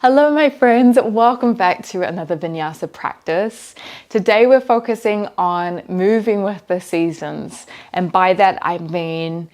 Hello my friends, welcome back to another vinyasa practice. Today we're focusing on moving with the seasons, and by that I mean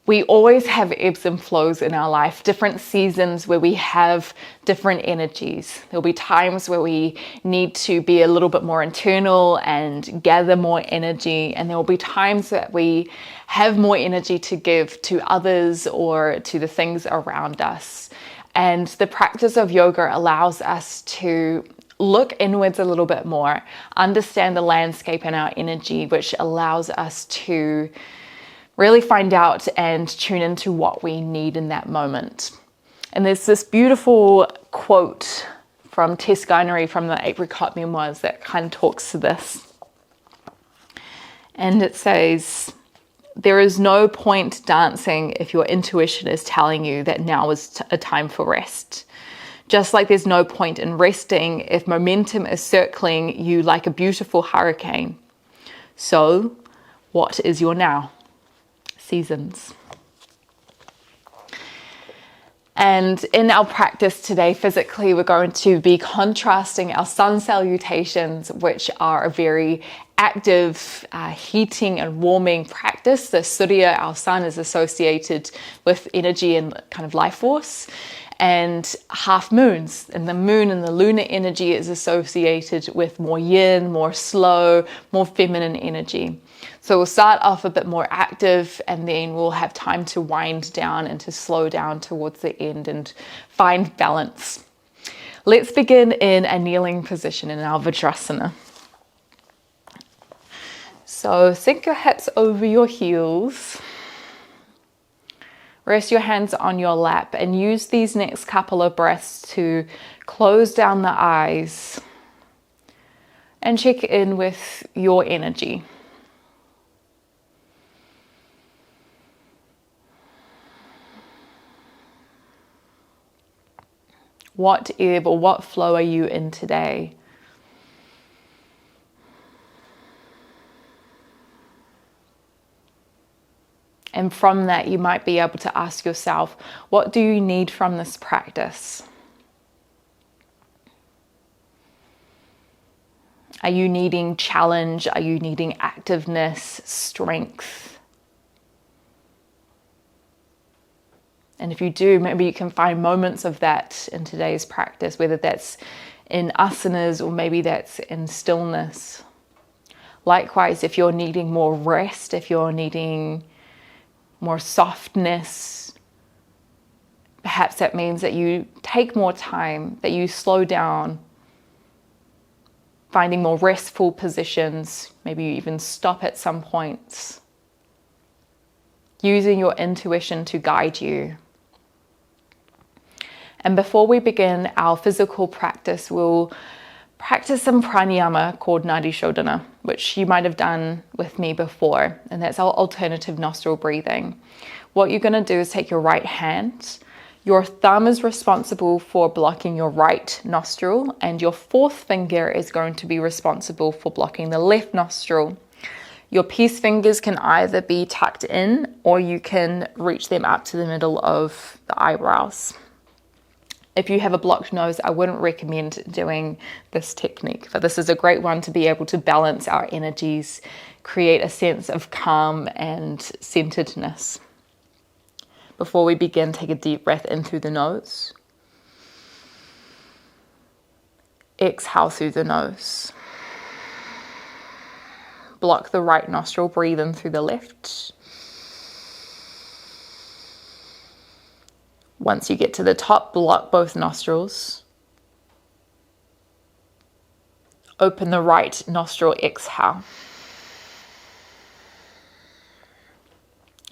we always have ebbs and flows in our life, different seasons where we have different energies. There'll be times where we need to be a little bit more internal and gather more energy, and there will be times that we have more energy to give to others or to the things around us. And the practice of yoga allows us to look inwards a little bit more, understand the landscape and our energy, which allows us to really find out and tune into what we need in that moment. And there's this beautiful quote from Tess Guinery from the Apricot Memoirs that kind of talks to this. And it says, "There is no point dancing if your intuition is telling you that now is a time for rest. Just like there's no point in resting if momentum is circling you like a beautiful hurricane. So, what is your now?" Seasons. And in our practice today, physically, we're going to be contrasting our sun salutations, which are a very active, heating and warming practice. The Surya, our sun, is associated with energy and kind of life force, and half moons. And the moon and the lunar energy is associated with more yin, more slow, more feminine energy. So we'll start off a bit more active, and then we'll have time to wind down and to slow down towards the end and find balance. Let's begin in a kneeling position in our Vajrasana. So sink your hips over your heels. Rest your hands on your lap and use these next couple of breaths to close down the eyes and check in with your energy. What ebb or what flow are you in today? And from that, you might be able to ask yourself, what do you need from this practice? Are you needing challenge? Are you needing activeness, strength? And if you do, maybe you can find moments of that in today's practice, whether that's in asanas or maybe that's in stillness. Likewise, if you're needing more rest, if you're needing more softness, perhaps that means that you take more time, that you slow down, finding more restful positions, maybe you even stop at some points, using your intuition to guide you. And before we begin our physical practice, we'll practice some pranayama called Nadi shodhana, which you might have done with me before, and that's our alternative nostril breathing. What you're going to do is take your right hand. Your thumb is responsible for blocking your right nostril, and your fourth finger is going to be responsible for blocking the left nostril. Your peace fingers can either be tucked in or you can reach them up to the middle of the eyebrows. If you have a blocked nose, I wouldn't recommend doing this technique, but this is a great one to be able to balance our energies, create a sense of calm and centeredness. Before we begin, take a deep breath in through the nose. Exhale through the nose. Block the right nostril, breathe in through the left. Once you get to the top, block both nostrils. Open the right nostril, exhale.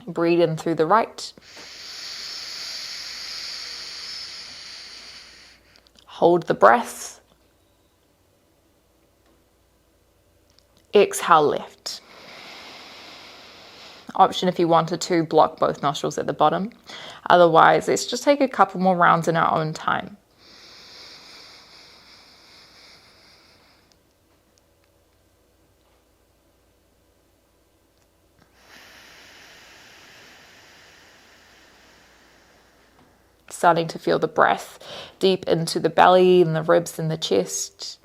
Breathe in through the right. Hold the breath. Exhale left. Option if you wanted to block both nostrils at the bottom. Otherwise, let's just take a couple more rounds in our own time. starting to feel the breath deep into the belly and the ribs and the chest.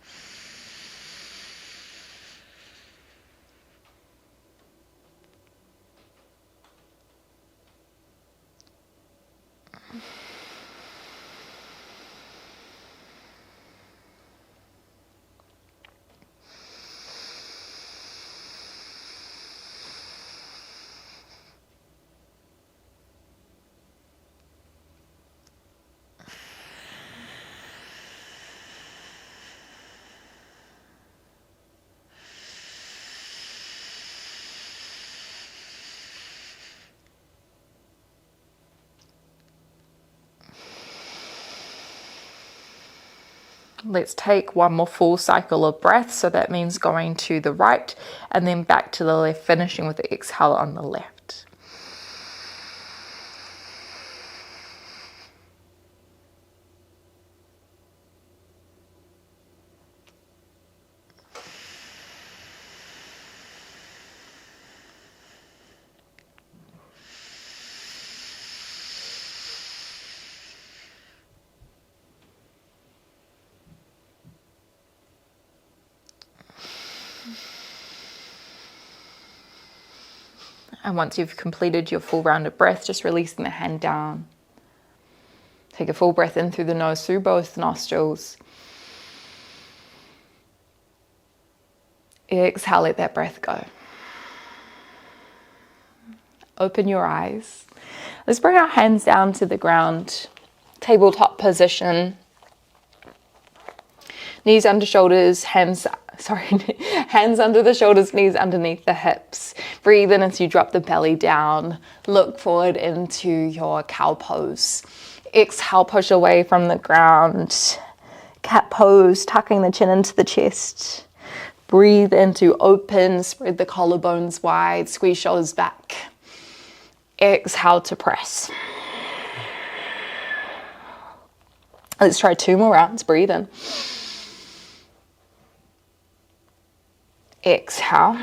Let's take one more full cycle of breath. So that means going to the right and then back to the left, finishing with the exhale on the left. And once you've completed your full round of breath, just releasing the hand down. Take a full breath in through the nose, through both nostrils. Exhale, let that breath go. Open your eyes. Let's bring our hands down to the ground. Tabletop position. Knees under shoulders, hands under the shoulders, knees underneath the hips. Breathe in as you drop the belly down. Look forward into your cow pose. Exhale, push away from the ground. Cat pose, tucking the chin into the chest. Breathe into open, spread the collarbones wide, squeeze shoulders back. Exhale to press. Let's try 2 more rounds. Breathe in. Exhale.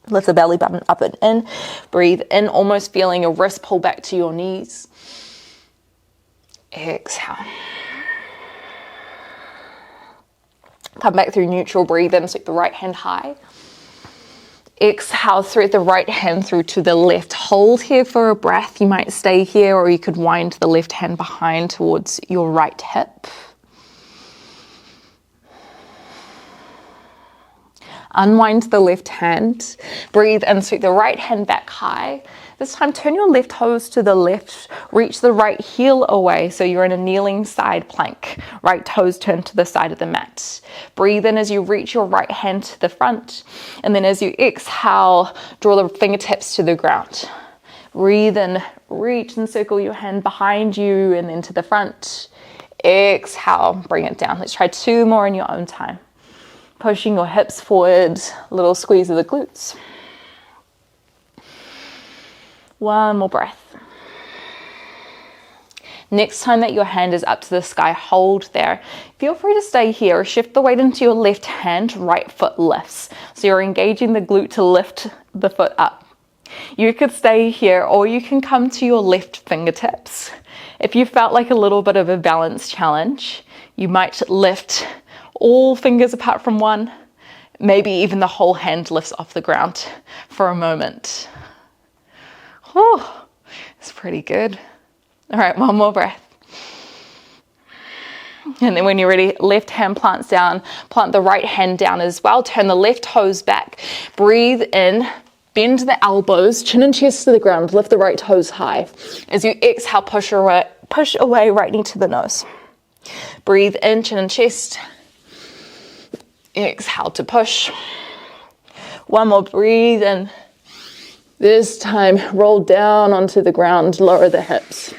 Lift the belly button up and in. Breathe in, almost feeling your wrist pull back to your knees. Exhale. Come back through neutral. Breathe in, sweep the right hand high. Exhale, thread the right hand through to the left. Hold here for a breath. You might stay here, or you could wind the left hand behind towards your right hip. Unwind the left hand. Breathe in, sweep the right hand back high. This time, turn your left toes to the left. Reach the right heel away, so you're in a kneeling side plank. Right toes turn to the side of the mat. Breathe in as you reach your right hand to the front. And then as you exhale, draw the fingertips to the ground. Breathe in, reach and circle your hand behind you and then to the front. Exhale, bring it down. Let's try 2 more in your own time. Pushing your hips forward, little squeeze of the glutes. 1 more breath. Next time that your hand is up to the sky, hold there. Feel free to stay here or shift the weight into your left hand, right foot lifts. So you're engaging the glute to lift the foot up. You could stay here or you can come to your left fingertips. If you felt like a little bit of a balance challenge, you might lift all fingers apart from one, maybe even the whole hand lifts off the ground for a moment. Oh, it's pretty good. All right, 1 more breath. And then when you're ready, left hand plants down, plant the right hand down as well. Turn the left toes back. Breathe in, bend the elbows, chin and chest to the ground, lift the right toes high. As you exhale, push away right knee to the nose. Breathe in, chin and chest. Exhale to push. 1 more, breathe in. This time, roll down onto the ground, lower the hips.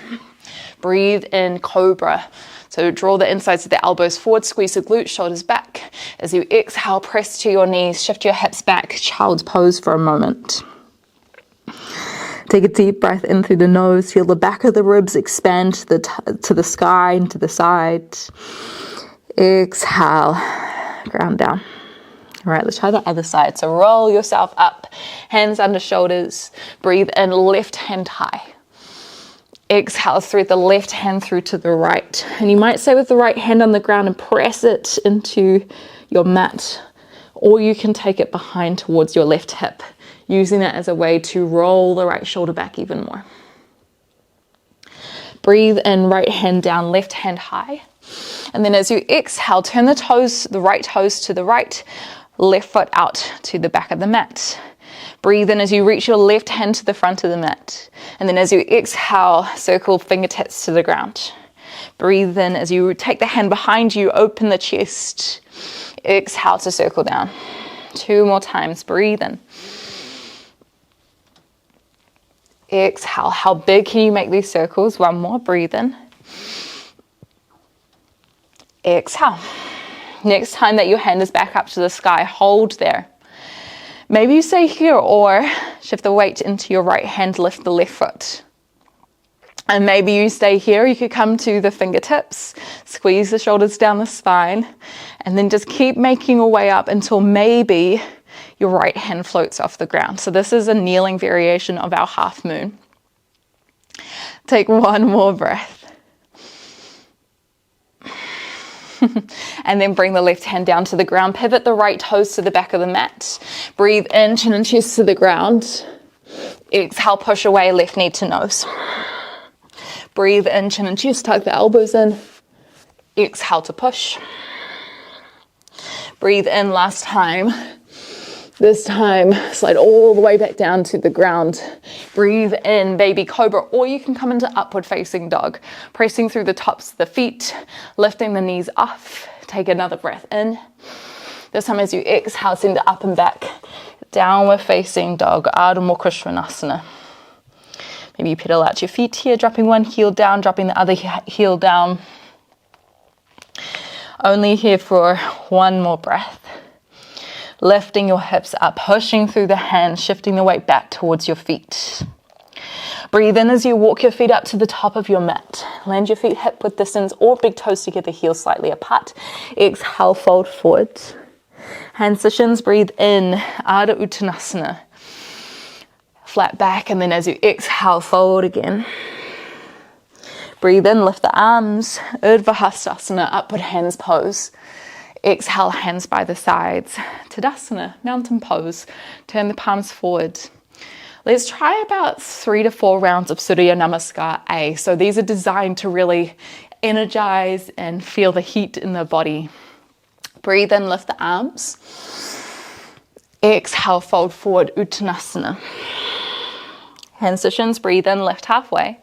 Breathe in, cobra. So draw the insides of the elbows forward, squeeze the glutes, shoulders back. As you exhale, press to your knees, shift your hips back, child's pose for a moment. Take a deep breath in through the nose, feel the back of the ribs expand to the sky and to the side. Exhale. Ground down. All right, let's try the other side. So roll yourself up, hands under shoulders. Breathe in, left hand high. Exhale, thread the left hand through to the right. And you might stay with the right hand on the ground and press it into your mat. Or you can take it behind towards your left hip, using it as a way to roll the right shoulder back even more. Breathe in, right hand down, left hand high. And then as you exhale, turn the right toes to the right, left foot out to the back of the mat. Breathe in as you reach your left hand to the front of the mat. And then as you exhale, circle fingertips to the ground. Breathe in as you take the hand behind you, open the chest. Exhale to circle down. 2 more times. Breathe in. Exhale. How big can you make these circles? 1 more. Breathe in. Exhale. Next time that your hand is back up to the sky, hold there. Maybe you stay here or shift the weight into your right hand, lift the left foot. And maybe you stay here, you could come to the fingertips, squeeze the shoulders down the spine, and then just keep making your way up until maybe your right hand floats off the ground. So this is a kneeling variation of our half moon. Take 1 more breath. And then bring the left hand down to the ground. Pivot the right toes to the back of the mat. Breathe in, chin and chest to the ground. Exhale, push away, left knee to nose. Breathe in, chin and chest, tuck the elbows in. Exhale to push. Breathe in, last time. This time, slide all the way back down to the ground. Breathe in, baby cobra, or you can come into upward facing dog. Pressing through the tops of the feet, lifting the knees off. Take another breath in. This time as you exhale, send it up and back. Downward facing dog, Ardha Mukha Svanasana. Maybe you pedal out your feet here, dropping one heel down, dropping the other heel down. Only here for 1 more breath. Lifting your hips up, pushing through the hands, shifting the weight back towards your feet. Breathe in as you walk your feet up to the top of your mat. Land your feet hip width distance or big toes together, heels slightly apart. Exhale, fold forward. Hands to shins, breathe in, Ardha Uttanasana. Flat back, and then as you exhale, fold again. Breathe in, lift the arms, Urdhva Hastasana, upward hands pose. Exhale, hands by the sides. Tadasana, mountain pose. Turn the palms forward. Let's try about 3 to 4 rounds of Surya Namaskar A. So these are designed to really energize and feel the heat in the body. Breathe in, lift the arms. Exhale, fold forward, Uttanasana. Hands to shins, breathe in, lift halfway.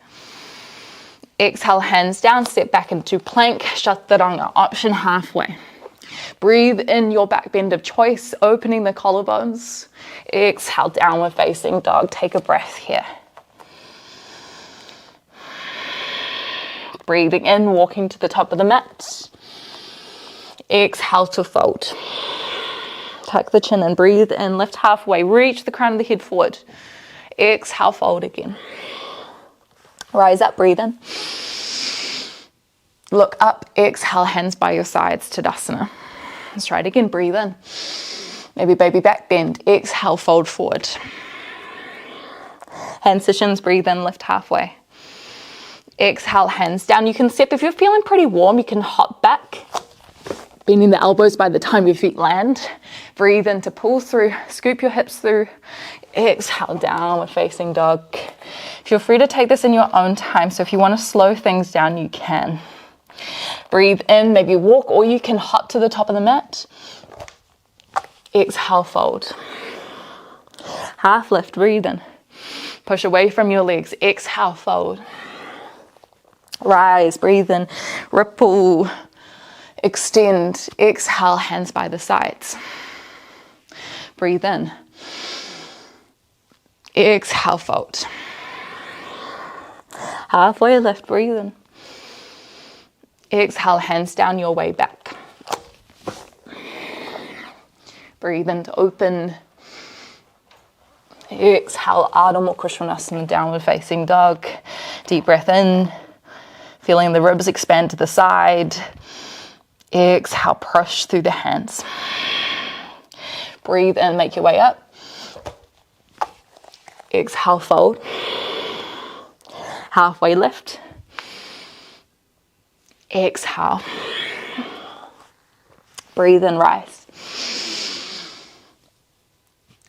Exhale, hands down, step back into plank, Chaturanga, option halfway. Breathe in your back bend of choice, opening the collarbones. Exhale, downward facing dog. Take a breath here. Breathing in, walking to the top of the mat. Exhale to fold. Tuck the chin and breathe in, lift halfway, reach the crown of the head forward. Exhale, fold again. Rise up, breathe in. Look up, exhale, hands by your sides, Tadasana. Let's try it again, breathe in. Maybe baby back bend, exhale, fold forward. Hands to shins, breathe in, lift halfway. Exhale, hands down. You can step, if you're feeling pretty warm, you can hop back, bending the elbows by the time your feet land. Breathe in to pull through, scoop your hips through. Exhale, downward facing dog. Feel free to take this in your own time, so if you want to slow things down, you can. Breathe in, maybe walk, or you can hop to the top of the mat. Exhale, fold. Half lift, breathe in. Push away from your legs. Exhale, fold. Rise, breathe in. Ripple, extend. Exhale, hands by the sides. Breathe in. Exhale, fold. Halfway lift, breathe in. Exhale, hands down your way back. Breathe in to open. Exhale, Ardha Mukha Svanasana, downward facing dog. Deep breath in, feeling the ribs expand to the side. Exhale, push through the hands. Breathe in, make your way up. Exhale, fold. Halfway lift. Exhale. Breathe in, rise.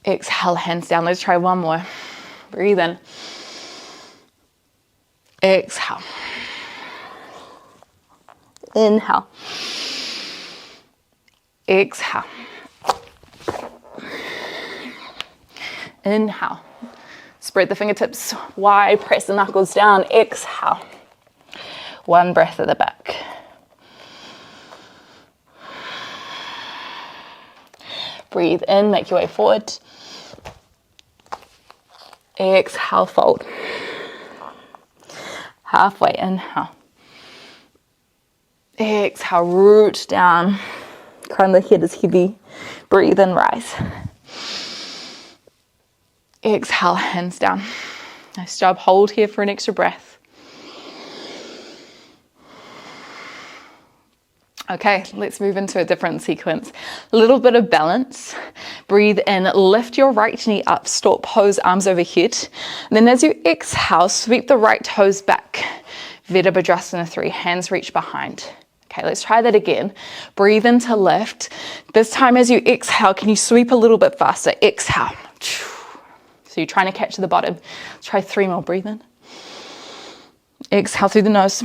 Exhale, hands down. Let's try one more. Breathe in. Exhale. Inhale. Exhale. Inhale. Spread the fingertips wide, press the knuckles down. Exhale. One breath at the back. Breathe in, make your way forward. Exhale, fold. Halfway, inhale. Exhale, root down. Crown of the head is heavy. Breathe in, rise. Exhale, hands down. Nice job. Hold here for an extra breath. Okay, let's move into a different sequence. A little bit of balance. Breathe in, lift your right knee up, stork pose, arms overhead. And then as you exhale, sweep the right toes back. Virabhadrasana 3, hands reach behind. Okay, let's try that again. Breathe in to lift. This time as you exhale, can you sweep a little bit faster? Exhale. So you're trying to catch to the bottom. Let's try 3 more. Breathe in. Exhale through the nose.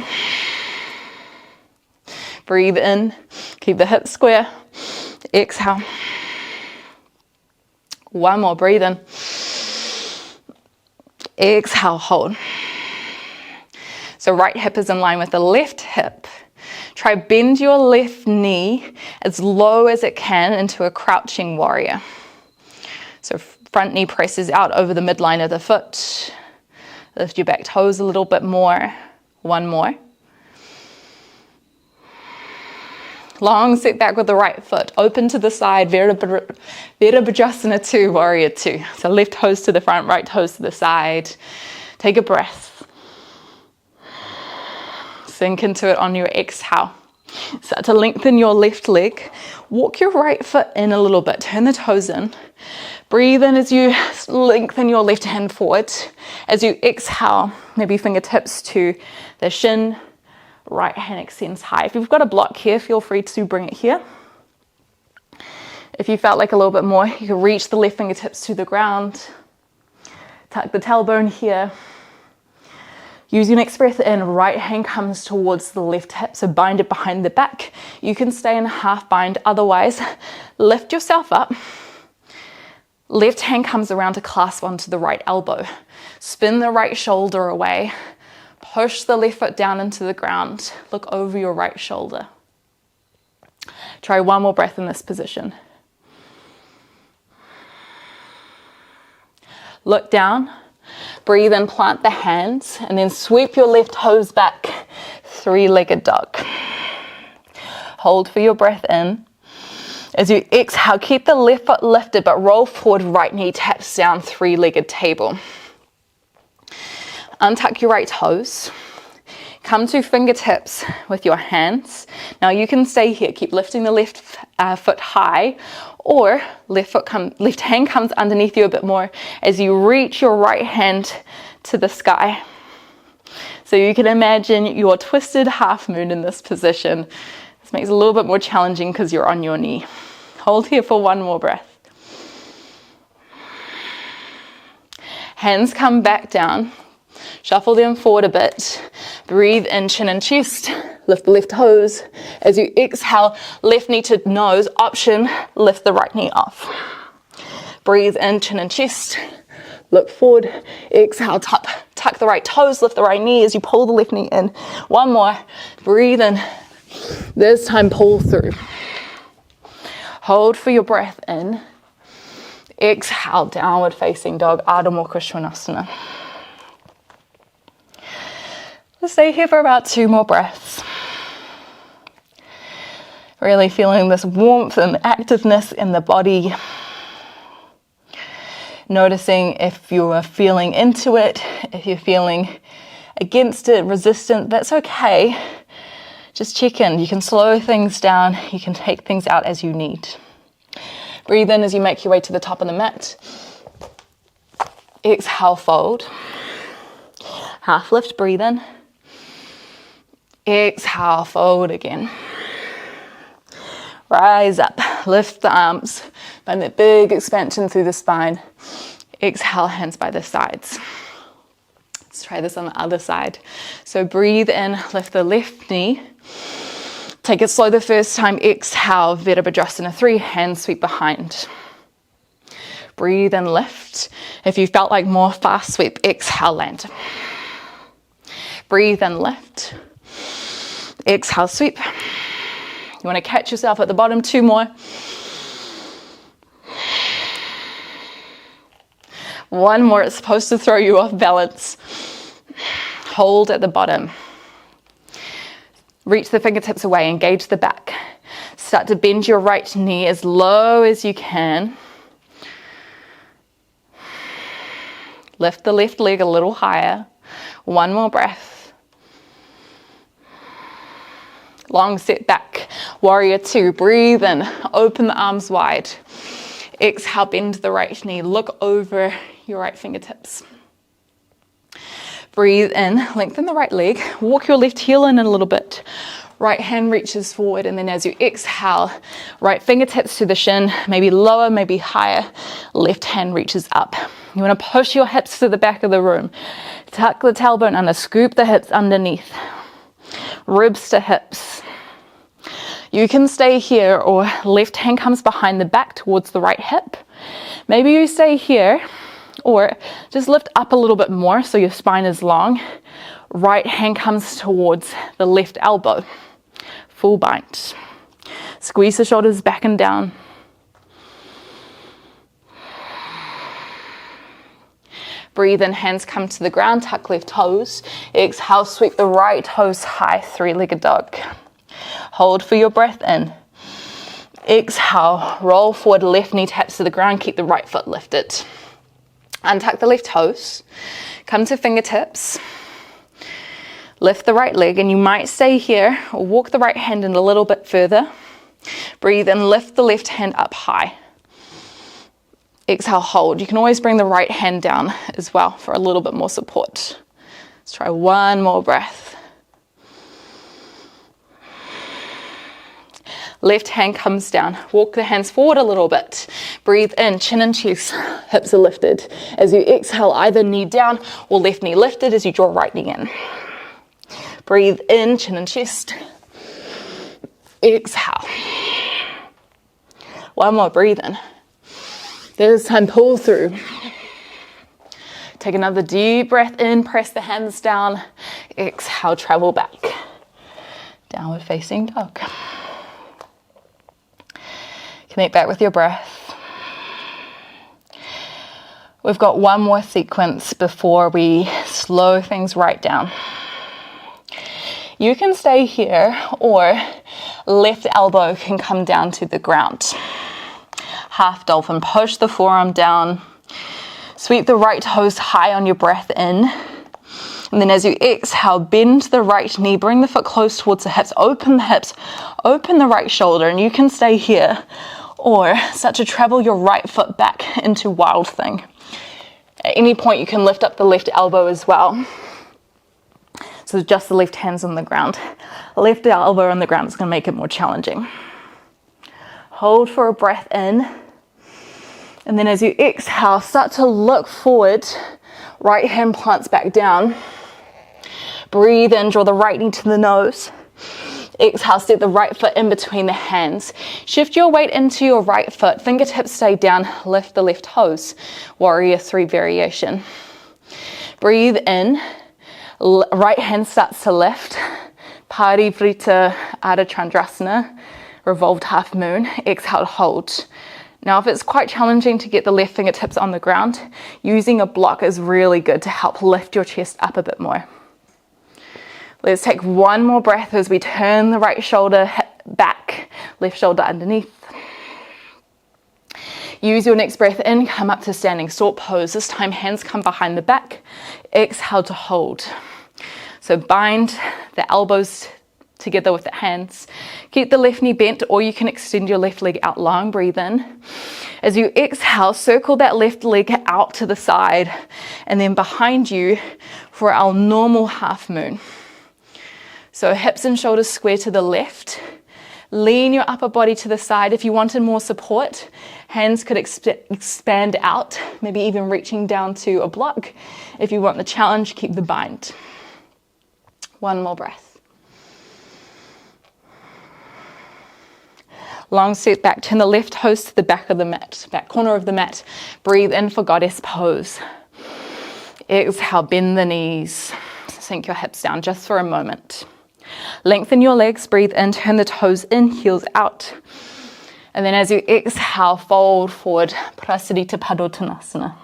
Breathe in, keep the hips square. Exhale. One more, breathe in. Exhale, hold. So right hip is in line with the left hip. Try bend your left knee as low as it can into a crouching warrior. So front knee presses out over the midline of the foot. Lift your back toes a little bit more. One more. Long sit back with the right foot, open to the side, Virabhadrasana 2, warrior 2. So left toes to the front, right toes to the side. Take a breath. Sink into it on your exhale. Start to lengthen your left leg. Walk your right foot in a little bit, turn the toes in. Breathe in as you lengthen your left hand forward. As you exhale, maybe fingertips to the shin. Right hand extends high. If you've got a block here, feel free to bring it here. If you felt like a little bit more, you can reach the left fingertips to the ground. Tuck the tailbone here. Use your next breath in. Right hand comes towards the left hip, so bind it behind the back. You can stay in half bind. Otherwise, lift yourself up. Left hand comes around to clasp onto the right elbow. Spin the right shoulder away. Push the left foot down into the ground. Look over your right shoulder. Try one more breath in this position. Look down. Breathe in, plant the hands, and then sweep your left toes back. 3-legged dog. Hold for your breath in. As you exhale, keep the left foot lifted, but roll forward, right knee taps down, 3-legged table. Untuck your right toes. Come to fingertips with your hands. Now you can stay here. Keep lifting the left foot high, or left hand comes underneath you a bit more as you reach your right hand to the sky. So you can imagine your twisted half moon in this position. This makes it a little bit more challenging because you're on your knee. Hold here for one more breath. Hands come back down. Shuffle them forward a bit. Breathe in, chin and chest. Lift the left toes. As you exhale, left knee to nose. Option, lift the right knee off. Breathe in, chin and chest. Look forward. Exhale, tuck the right toes. Lift the right knee as you pull the left knee in. One more. Breathe in. This time, pull through. Hold for your breath in. Exhale, downward facing dog, Ardha Mukha Svanasana. Stay here for about 2 more breaths. Really feeling this warmth and activeness in the body. Noticing if you are feeling into it, if you're feeling against it, resistant, that's okay. Just check in. You can slow things down. You can take things out as you need. Breathe in as you make your way to the top of the mat. Exhale, fold. Half lift, breathe in. Exhale, fold again. Rise up, lift the arms. Find that big expansion through the spine. Exhale, hands by the sides. Let's try this on the other side. So breathe in, lift the left knee. Take it slow the first time. Exhale, Virabhadrasana 3, hands sweep behind. Breathe and lift. If you felt like more fast sweep, exhale, land. Breathe and lift. Exhale, sweep. You want to catch yourself at the bottom, 2 more. 1 more, it's supposed to throw you off balance. Hold at the bottom. Reach the fingertips away, engage the back. Start to bend your right knee as low as you can. Lift the left leg a little higher. 1 more breath. Long step back. Warrior 2. Breathe in. Open the arms wide. Exhale, bend the right knee. Look over your right fingertips. Breathe in. Lengthen the right leg. Walk your left heel in a little bit. Right hand reaches forward, and then as you exhale, right fingertips to the shin, maybe lower, maybe higher. Left hand reaches up. You want to push your hips to the back of the room. Tuck the tailbone under, scoop the hips underneath. Ribs to hips. You can stay here, or left hand comes behind the back towards the right hip. Maybe you stay here, or just lift up a little bit more so your spine is long. Right hand comes towards the left elbow. Full bind. Squeeze the shoulders back and down. Breathe in, hands come to the ground, tuck left toes. Exhale, sweep the right toes high, 3-legged dog. Hold for your breath in. Exhale, roll forward, left knee taps to the ground, keep the right foot lifted. Untuck the left toes, come to fingertips. Lift the right leg, and you might stay here or walk the right hand in a little bit further. Breathe in, lift the left hand up high. Exhale, hold. You can always bring the right hand down as well for a little bit more support. Let's try 1 more breath. Left hand comes down. Walk the hands forward a little bit. Breathe in, chin and chest, hips are lifted. As you exhale, either knee down or left knee lifted as you draw right knee in. Breathe in, chin and chest. Exhale. 1 more, breathe in. This time, pull through. Take another deep breath in, press the hands down. Exhale, travel back. Downward facing dog. Connect back with your breath. We've got 1 more sequence before we slow things right down. You can stay here, or left elbow can come down to the ground. Half dolphin, push the forearm down. Sweep the right toes high on your breath in. And then as you exhale, bend the right knee, bring the foot close towards the hips, open the right shoulder, and you can stay here, or start to travel your right foot back into wild thing. At any point, you can lift up the left elbow as well. So just the left hand's on the ground. Left elbow on the ground is going to make it more challenging. Hold for a breath in. And then as you exhale, start to look forward. Right hand plants back down. Breathe in, draw the right knee to the nose. Exhale, step the right foot in between the hands. Shift your weight into your right foot. Fingertips stay down, lift the left toes. Warrior 3 variation. Breathe in. Right hand starts to lift. Parivrita Ardha Chandrasana, revolved half moon. Exhale, hold. Now, if it's quite challenging to get the left fingertips on the ground, using a block is really good to help lift your chest up a bit more. Let's take 1 more breath as we turn the right shoulder back, left shoulder underneath. Use your next breath in, come up to standing sword pose. This time, hands come behind the back. Exhale to hold. So bind the elbows together with the hands. Keep the left knee bent, or you can extend your left leg out long. Breathe in. As you exhale, circle that left leg out to the side and then behind you for our normal half moon. So hips and shoulders square to the left. Lean your upper body to the side. If you wanted more support, hands could expand out, maybe even reaching down to a block. If you want the challenge, keep the bind. One more breath. Long step back, turn the left toes to the back of the mat, back corner of the mat. Breathe in for goddess pose. Exhale, bend the knees. Sink your hips down just for a moment. Lengthen your legs, breathe in, turn the toes in, heels out. And then as you exhale, fold forward, Prasarita Padottanasana.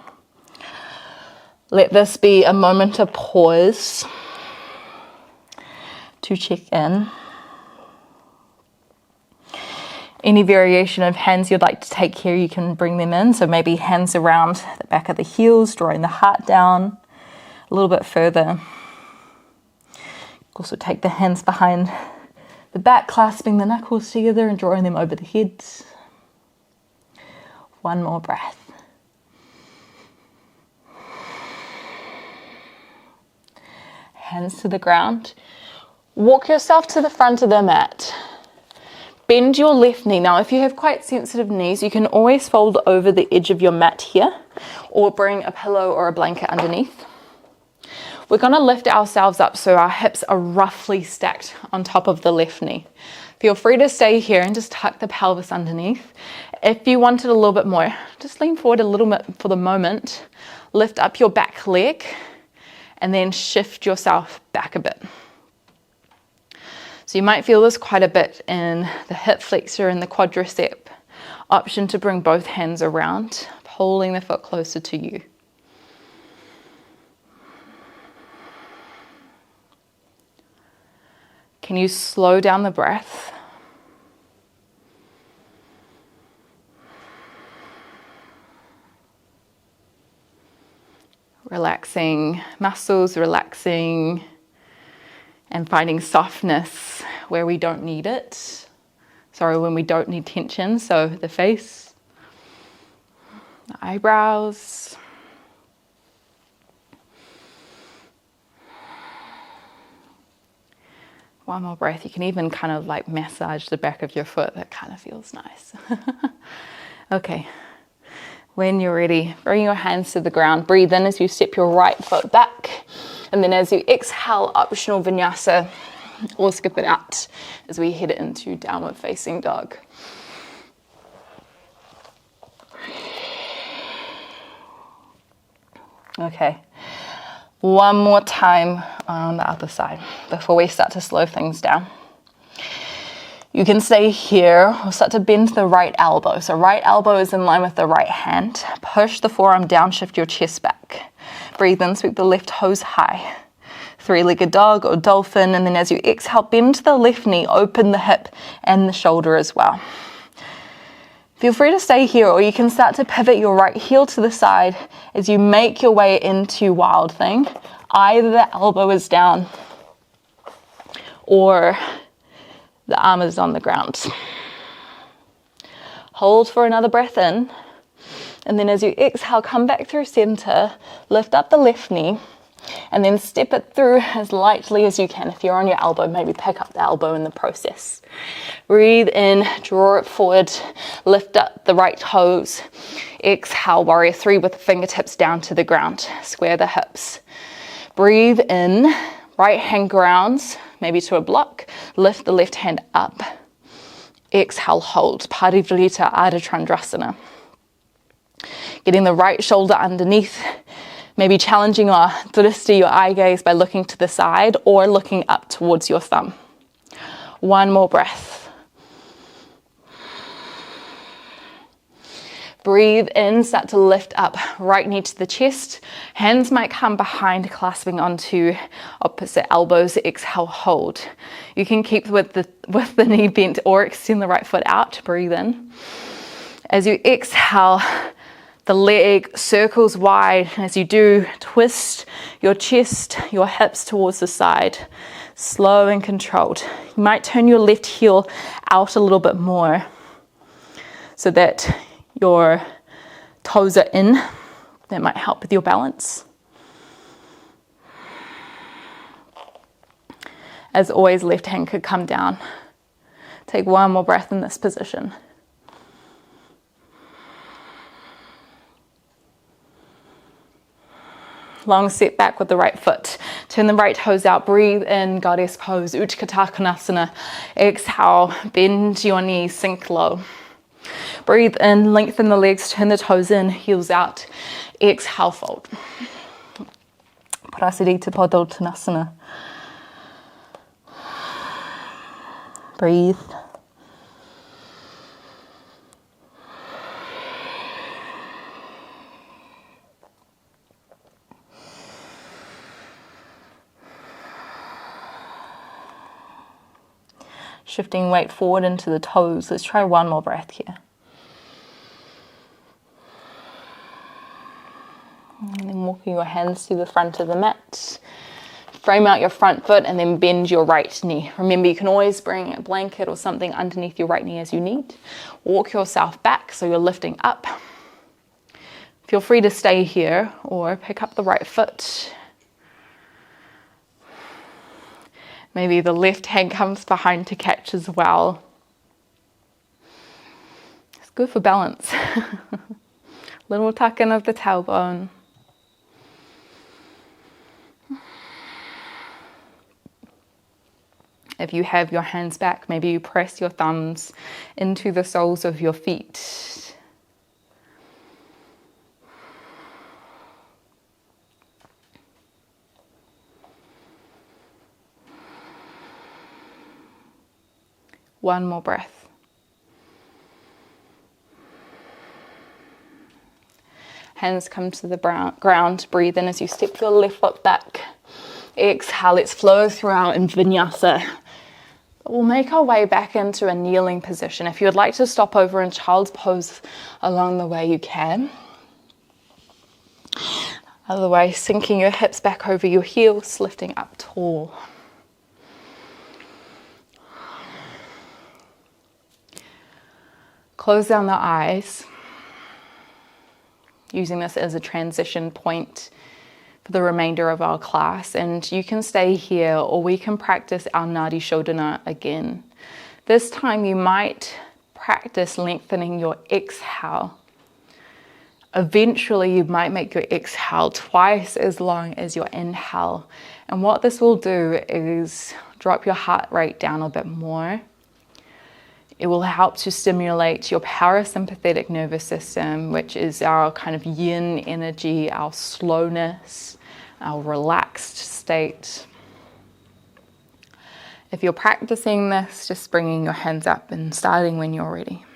Let this be a moment of pause to check in. Any variation of hands you'd like to take here, you can bring them in. So maybe hands around the back of the heels, drawing the heart down a little bit further. Also take the hands behind the back, clasping the knuckles together and drawing them over the head. One more breath. Hands to the ground. Walk yourself to the front of the mat. Bend your left knee. Now, if you have quite sensitive knees, you can always fold over the edge of your mat here or bring a pillow or a blanket underneath. We're going to lift ourselves up so our hips are roughly stacked on top of the left knee. Feel free to stay here and just tuck the pelvis underneath. If you wanted a little bit more, just lean forward a little bit for the moment. Lift up your back leg and then shift yourself back a bit. So you might feel this quite a bit in the hip flexor and the quadricep. Option to bring both hands around, pulling the foot closer to you. Can you slow down the breath? Relaxing muscles, relaxing and finding softness where we don't need it. When we don't need tension. So the face, the eyebrows. One more breath. You can even kind of like massage the back of your foot. That kind of feels nice. Okay. When you're ready, bring your hands to the ground. Breathe in as you step your right foot back. And then as you exhale, optional vinyasa, or skip it out as we head into downward facing dog. Okay, one more time on the other side before we start to slow things down. You can stay here or start to bend the right elbow. So right elbow is in line with the right hand. Push the forearm down, shift your chest back. Breathe in, sweep the left toes high. Three-legged dog or dolphin. And then as you exhale, bend the left knee, open the hip and the shoulder as well. Feel free to stay here, or you can start to pivot your right heel to the side as you make your way into Wild Thing. Either the elbow is down or the arm is on the ground. Hold for another breath in. And then as you exhale, come back through center, lift up the left knee, and then step it through as lightly as you can. If you're on your elbow, maybe pick up the elbow in the process. Breathe in, draw it forward, lift up the right toes. Exhale, warrior three with the fingertips down to the ground. Square the hips. Breathe in, right hand grounds, maybe to a block. Lift the left hand up. Exhale, hold. Parivrita Ardha Chandrasana. Getting the right shoulder underneath, maybe challenging your drishti, your eye gaze, by looking to the side or looking up towards your thumb. One more breath. Breathe in, start to lift up, right knee to the chest. Hands might come behind, clasping onto opposite elbows. Exhale, hold. You can keep with the knee bent or extend the right foot out. Breathe in. As you exhale, The leg circles wide. As you do, twist your chest, your hips towards the side. Slow and controlled. You might turn your left heel out a little bit more so that your toes are in. That might help with your balance. As always, left hand could come down. Take one more breath in this position. Long step back with the right foot. Turn the right toes out. Breathe in, goddess pose, Utkatasana Konasana. Exhale, bend your knees, sink low. Breathe in, lengthen the legs, turn the toes in, heels out. Exhale, fold. Prasarita Padottanasana. Breathe. Shifting weight forward into the toes. Let's try one more breath here. And then walking your hands to the front of the mat. Frame out your front foot and then bend your right knee. Remember, you can always bring a blanket or something underneath your right knee as you need. Walk yourself back so you're lifting up. Feel free to stay here or pick up the right foot. Maybe the left hand comes behind to catch as well. It's good for balance. Little tuck in of the tailbone. If you have your hands back, maybe you press your thumbs into the soles of your feet. One more breath. Hands come to the ground. Breathe in as you step your left foot back. Exhale, let's flow throughout in vinyasa. We'll make our way back into a kneeling position. If you would like to stop over in child's pose along the way, you can. Otherwise, sinking your hips back over your heels, lifting up tall. Close down the eyes, using this as a transition point for the remainder of our class, and you can stay here or we can practice our Nadi shodhana again. This time you might practice lengthening your exhale. Eventually you might make your exhale twice as long as your inhale, and what this will do is drop your heart rate down a bit more. It will help to stimulate your parasympathetic nervous system, which is our kind of yin energy, our slowness, our relaxed state. If you're practicing this, just bringing your hands up and starting when you're ready.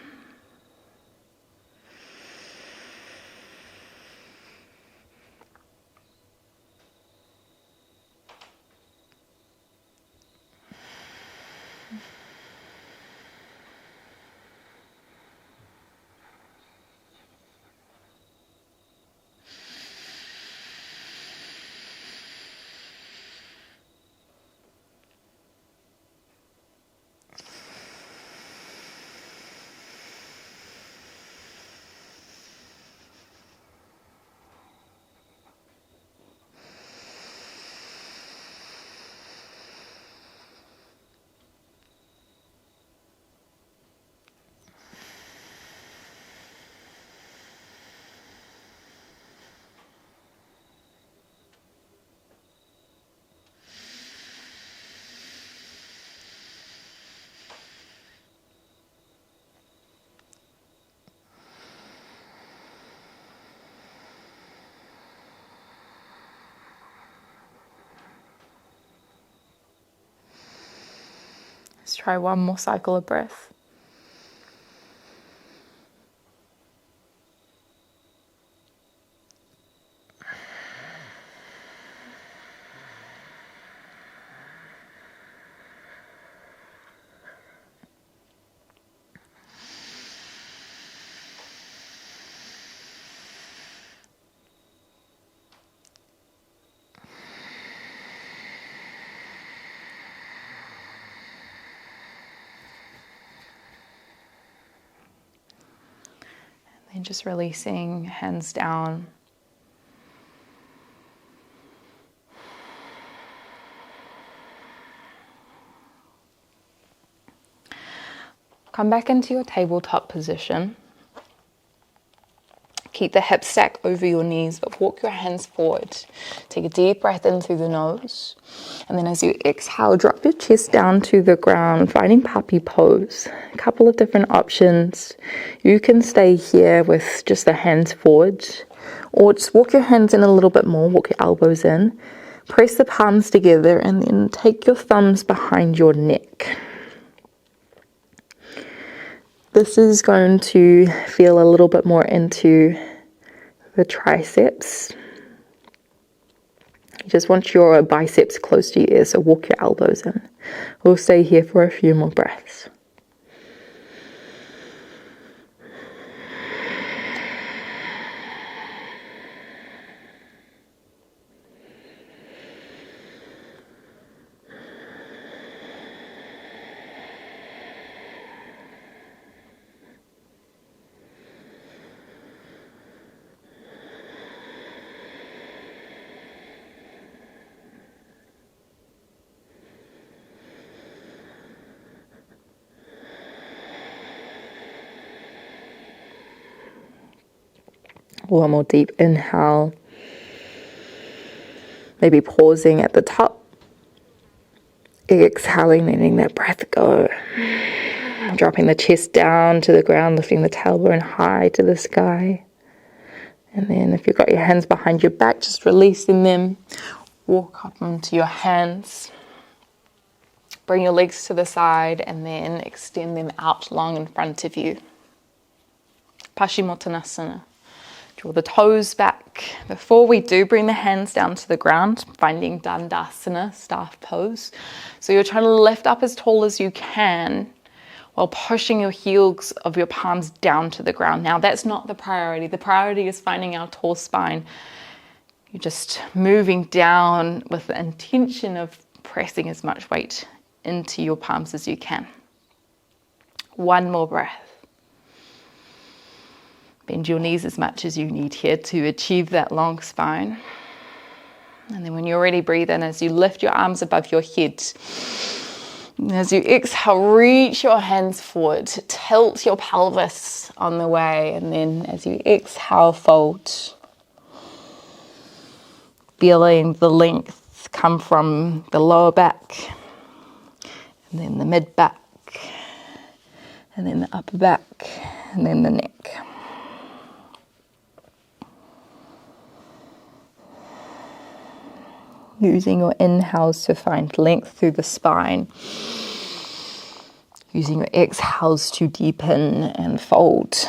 Let's try one more cycle of breath. And just releasing, hands down. Come back into your tabletop position. Keep the hips stacked over your knees, but walk your hands forward. Take a deep breath in through the nose. And then as you exhale, drop your chest down to the ground, finding puppy pose. A couple of different options. You can stay here with just the hands forward, or just walk your hands in a little bit more, walk your elbows in. Press the palms together and then take your thumbs behind your neck. This is going to feel a little bit more into the triceps. You just want your biceps close to your ears, so walk your elbows in. We'll stay here for a few more breaths. One more deep inhale. Maybe pausing at the top. Exhaling, letting that breath go. Dropping the chest down to the ground, lifting the tailbone high to the sky. And then if you've got your hands behind your back, just releasing them. Walk up onto your hands. Bring your legs to the side and then extend them out long in front of you. Paschimottanasana. Draw the toes back. Before we do, bring the hands down to the ground, finding Dandasana, staff pose. So you're trying to lift up as tall as you can while pushing your heels of your palms down to the ground. Now that's not the priority. The priority is finding our tall spine. You're just moving down with the intention of pressing as much weight into your palms as you can. One more breath. Bend your knees as much as you need here to achieve that long spine. And then when you're ready, breathe in as you lift your arms above your head. And as you exhale, reach your hands forward, tilt your pelvis on the way. And then as you exhale, fold. Feeling the length come from the lower back, and then the mid back, and then the upper back, and then the neck. Using your inhales to find length through the spine. Using your exhales to deepen and fold.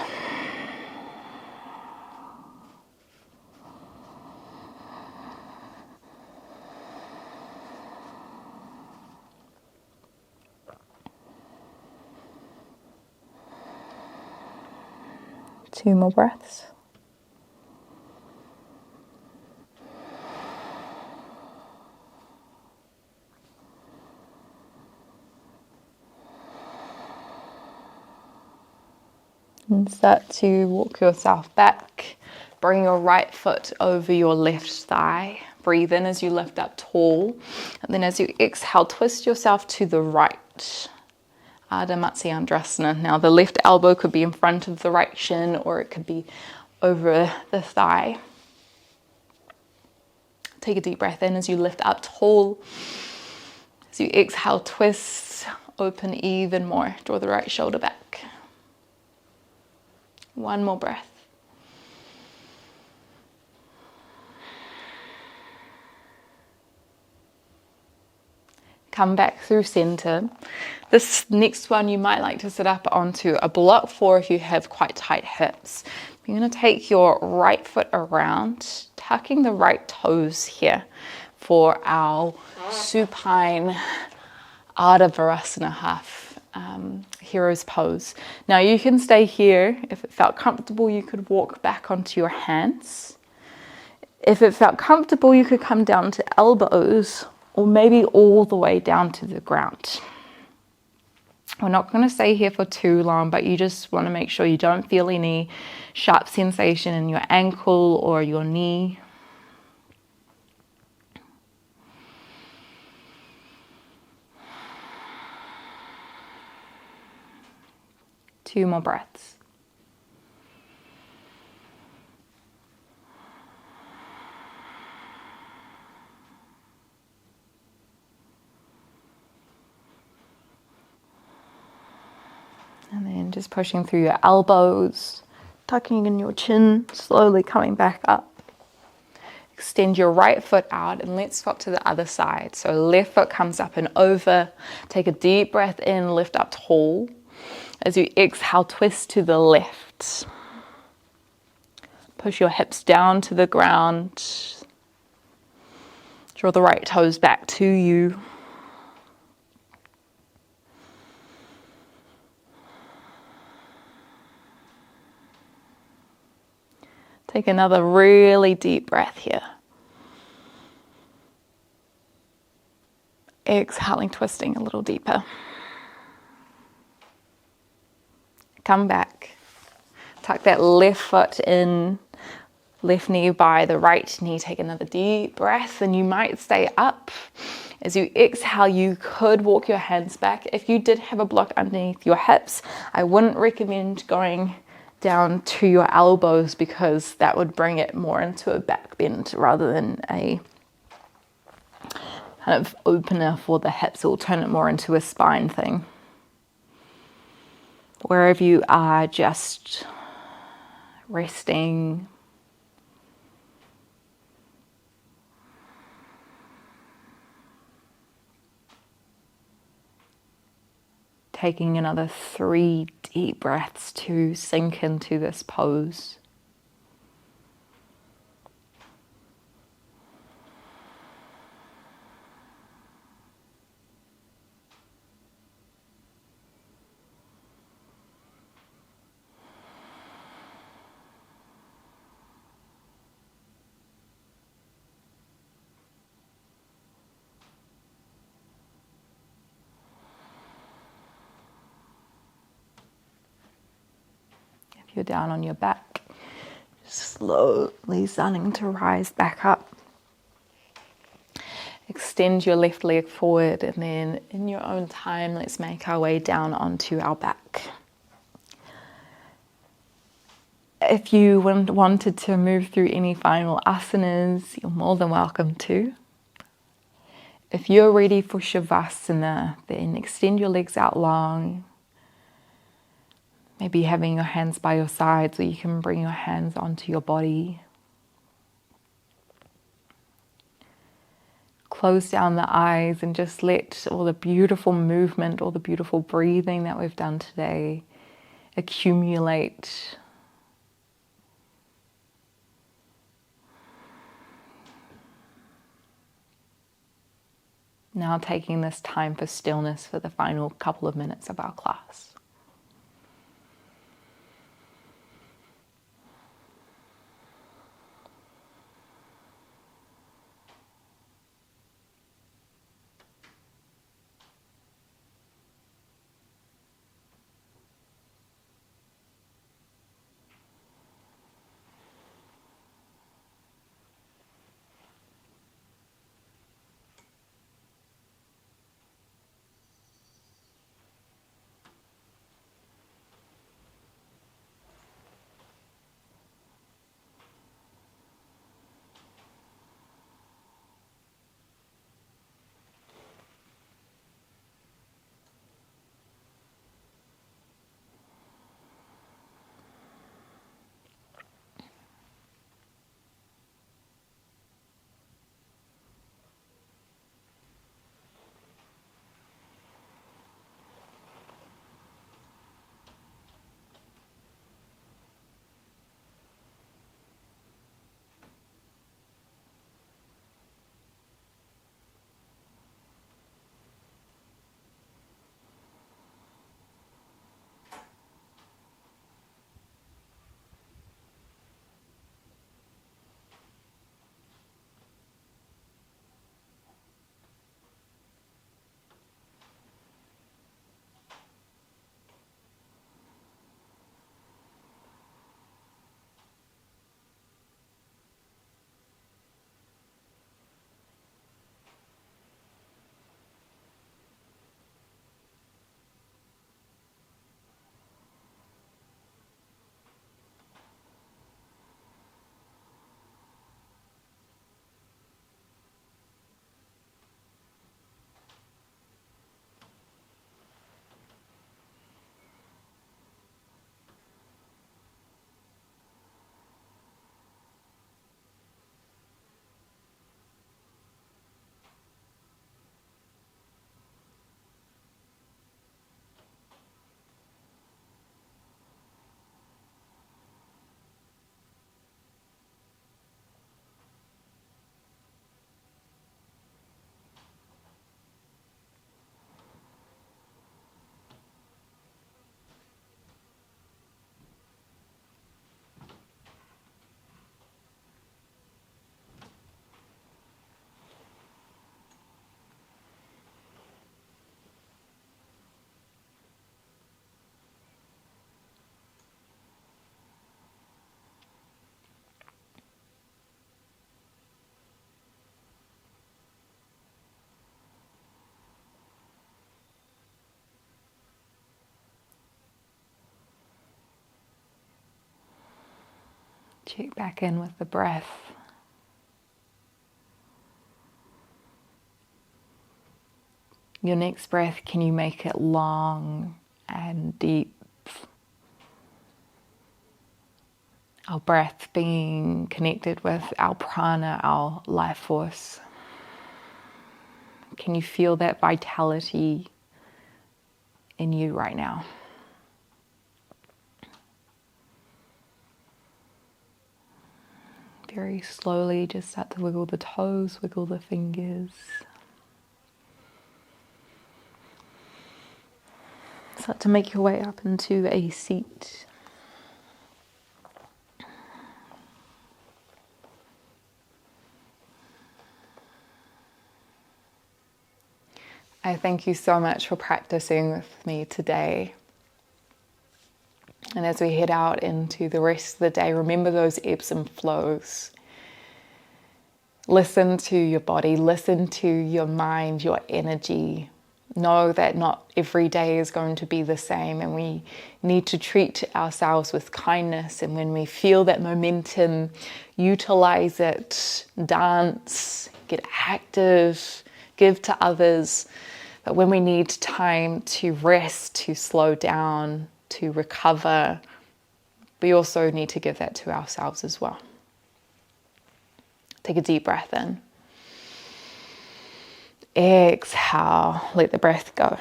Two more breaths. And start to walk yourself back. Bring your right foot over your left thigh. Breathe in as you lift up tall. And then as you exhale, twist yourself to the right. Ardha Matsyendrasana. Now the left elbow could be in front of the right shin or it could be over the thigh. Take a deep breath in as you lift up tall. As you exhale, twist, open even more. Draw the right shoulder back. One more breath. Come back through center. This next one you might like to sit up onto a block for if you have quite tight hips. You're going to take your right foot around, tucking the right toes here for our supine Ardha Virasana half hero's pose. Now you can stay here. If it felt comfortable, you could walk back onto your hands. If it felt comfortable, you could come down to elbows or maybe all the way down to the ground. We're not going to stay here for too long, but you just want to make sure you don't feel any sharp sensation in your ankle or your knee. Two more breaths. And then just pushing through your elbows, tucking in your chin, slowly coming back up. Extend your right foot out and let's swap to the other side. So left foot comes up and over. Take a deep breath in, lift up tall. As you exhale, twist to the left. Push your hips down to the ground. Draw the right toes back to you. Take another really deep breath here. Exhaling, twisting a little deeper. Come back. Tuck that left foot in, left knee by the right knee. Take another deep breath and you might stay up. As you exhale, you could walk your hands back. If you did have a block underneath your hips, I wouldn't recommend going down to your elbows because that would bring it more into a back bend rather than a kind of opener for the hips. It will turn it more into a spine thing. Wherever you are, just resting. Taking another 3 deep breaths to sink into this pose. You're down on your back, slowly starting to rise back up. Extend your left leg forward and then in your own time, let's make our way down onto our back. If you wanted to move through any final asanas, you're more than welcome to. If you're ready for Savasana, then extend your legs out long. Maybe having your hands by your sides, or you can bring your hands onto your body. Close down the eyes and just let all the beautiful movement, all the beautiful breathing that we've done today accumulate. Now taking this time for stillness for the final couple of minutes of our class. Check back in with the breath. Your next breath, can you make it long and deep? Our breath being connected with our prana, our life force. Can you feel that vitality in you right now? Very slowly, just start to wiggle the toes, wiggle the fingers. Start to make your way up into a seat. I thank you so much for practicing with me today. And as we head out into the rest of the day, remember those ebbs and flows. Listen to your body, listen to your mind, your energy. Know that not every day is going to be the same, and we need to treat ourselves with kindness. And when we feel that momentum, utilize it, dance, get active, give to others. But when we need time to rest, to slow down, to recover, we also need to give that to ourselves as well. Take a deep breath in. Exhale, let the breath go.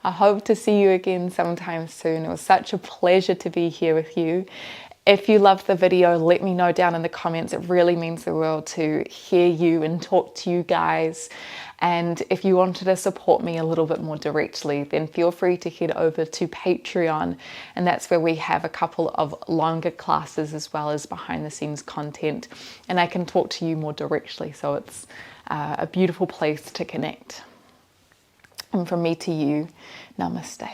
I hope to see you again sometime soon. It was such a pleasure to be here with you. If you loved the video, let me know down in the comments. It really means the world to hear you and talk to you guys. And if you wanted to support me a little bit more directly, then feel free to head over to Patreon. And that's where we have a couple of longer classes as well as behind the scenes content. And I can talk to you more directly. So it's a beautiful place to connect. And from me to you, namaste.